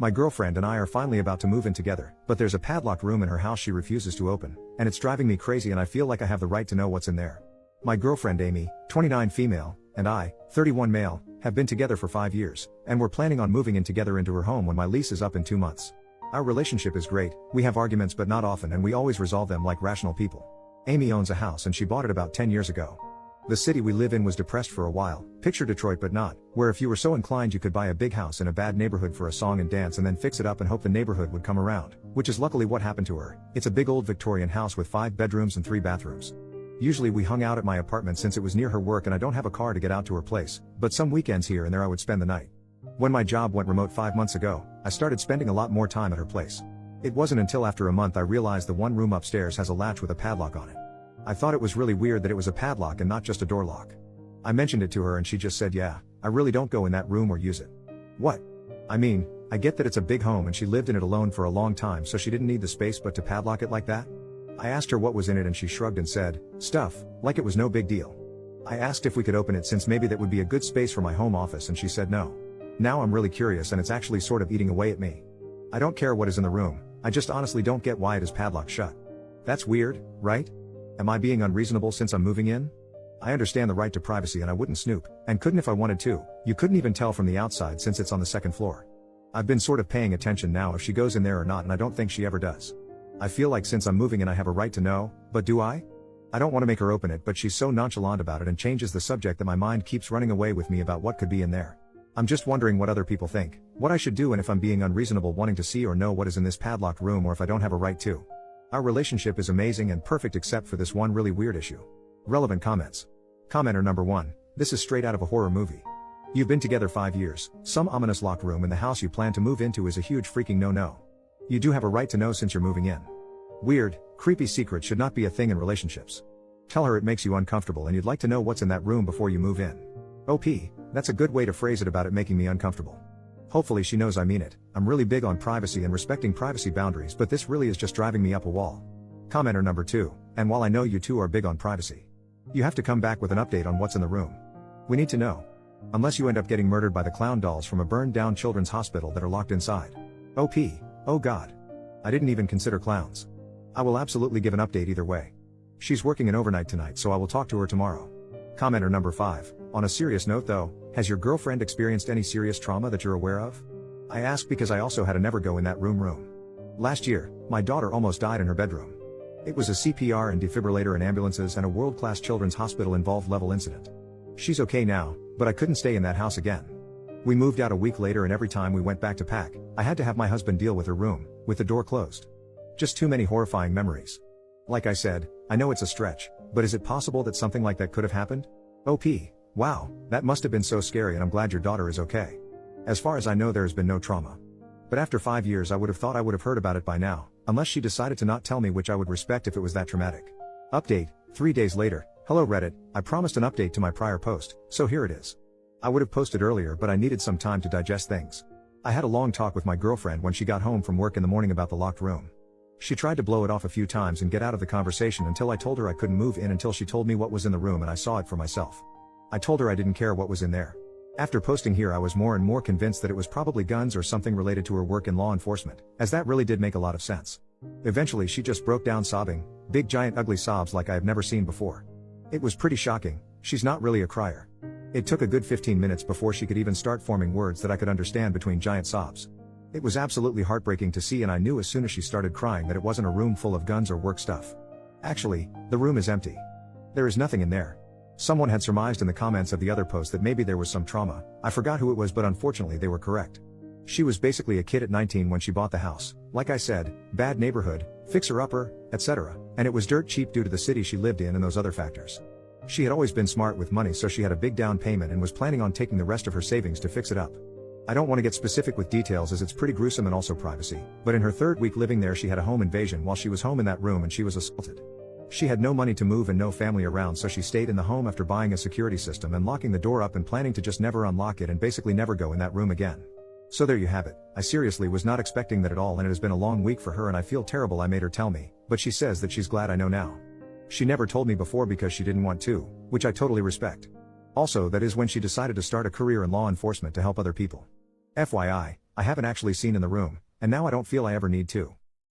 My girlfriend and I are finally about to move in together, but there's a padlocked room in her house she refuses to open, and it's driving me crazy and I feel like I have the right to know what's in there. My girlfriend Amy, 29 female, and I, 31 male, have been together for 5 years, and we're planning on moving in together into her home when my lease is up in 2 months. Our relationship is great, we have arguments but not often and we always resolve them like rational people. Amy owns a house and she bought it about 10 years ago. The city we live in was depressed for a while, picture Detroit but not, where if you were so inclined you could buy a big house in a bad neighborhood for a song and dance and then fix it up and hope the neighborhood would come around, which is luckily what happened to her. It's a big old Victorian house with 5 bedrooms and 3 bathrooms. Usually we hung out at my apartment since it was near her work and I don't have a car to get out to her place, but some weekends here and there I would spend the night. When my job went remote 5 months ago, I started spending a lot more time at her place. It wasn't until after a month I realized the one room upstairs has a latch with a padlock on it. I thought it was really weird that it was a padlock and not just a door lock. I mentioned it to her and she just said yeah, I really don't go in that room or use it. What? I mean, I get that it's a big home and she lived in it alone for a long time so she didn't need the space but to padlock it like that? I asked her what was in it and she shrugged and said, stuff, like it was no big deal. I asked if we could open it since maybe that would be a good space for my home office and she said no. Now I'm really curious and it's actually sort of eating away at me. I don't care what is in the room, I just honestly don't get why it is padlocked shut. That's weird, right? Am I being unreasonable since I'm moving in? I understand the right to privacy and I wouldn't snoop, and couldn't if I wanted to. You couldn't even tell from the outside since it's on the 2nd floor. I've been sort of paying attention now if she goes in there or not and I don't think she ever does. I feel like since I'm moving in I have a right to know, but do I? I don't want to make her open it but she's so nonchalant about it and changes the subject that my mind keeps running away with me about what could be in there. I'm just wondering what other people think, what I should do and if I'm being unreasonable wanting to see or know what is in this padlocked room or if I don't have a right to. Our relationship is amazing and perfect except for this one really weird issue. Relevant comments. Commenter number 1, this is straight out of a horror movie. You've been together 5 years, some ominous locked room in the house you plan to move into is a huge freaking no-no. You do have a right to know since you're moving in. Weird, creepy secret should not be a thing in relationships. Tell her it makes you uncomfortable and you'd like to know what's in that room before you move in. OP, that's a good way to phrase it about it making me uncomfortable. Hopefully she knows I mean it. I'm really big on privacy and respecting privacy boundaries but this really is just driving me up a wall. Commenter number 2, and while I know you two are big on privacy, you have to come back with an update on what's in the room. We need to know. Unless you end up getting murdered by the clown dolls from a burned down children's hospital that are locked inside. OP, oh god. I didn't even consider clowns. I will absolutely give an update either way. She's working an overnight tonight so I will talk to her tomorrow. Commenter number 5, on a serious note though, has your girlfriend experienced any serious trauma that you're aware of? I ask because I also had a never go in that room. Last year, my daughter almost died in her bedroom. It was a CPR and defibrillator and ambulances and a world-class children's hospital involved level incident. She's okay now, but I couldn't stay in that house again. We moved out a week later and every time we went back to pack, I had to have my husband deal with her room, with the door closed. Just too many horrifying memories. Like I said, I know it's a stretch, but is it possible that something like that could have happened? OP, wow, that must have been so scary and I'm glad your daughter is okay. As far as I know there has been no trauma. But after 5 years I would have thought I would have heard about it by now, unless she decided to not tell me, which I would respect if it was that traumatic. Update, 3 days later. Hello Reddit, I promised an update to my prior post, so here it is. I would have posted earlier but I needed some time to digest things. I had a long talk with my girlfriend when she got home from work in the morning about the locked room. She tried to blow it off a few times and get out of the conversation until I told her I couldn't move in until she told me what was in the room and I saw it for myself. I told her I didn't care what was in there. After posting here I was more and more convinced that it was probably guns or something related to her work in law enforcement, as that really did make a lot of sense. Eventually she just broke down sobbing, big giant ugly sobs like I have never seen before. It was pretty shocking, she's not really a crier. It took a good 15 minutes before she could even start forming words that I could understand between giant sobs. It was absolutely heartbreaking to see and I knew as soon as she started crying that it wasn't a room full of guns or work stuff. Actually, the room is empty. There is nothing in there. Someone had surmised in the comments of the other post that maybe there was some trauma. I forgot who it was but unfortunately they were correct. She was basically a kid at 19 when she bought the house. Like I said, bad neighborhood, fixer-upper, etc. And it was dirt cheap due to the city she lived in and those other factors. She had always been smart with money so she had a big down payment and was planning on taking the rest of her savings to fix it up. I don't want to get specific with details as it's pretty gruesome and also privacy, but in her 3rd week living there she had a home invasion while she was home in that room and she was assaulted. She had no money to move and no family around so she stayed in the home after buying a security system and locking the door up and planning to just never unlock it and basically never go in that room again. So there you have it. I seriously was not expecting that at all and it has been a long week for her and I feel terrible I made her tell me, but she says that she's glad I know now. She never told me before because she didn't want to, which I totally respect. Also that is when she decided to start a career in law enforcement to help other people. FYI, I haven't actually seen in the room, and now I don't feel I ever need to.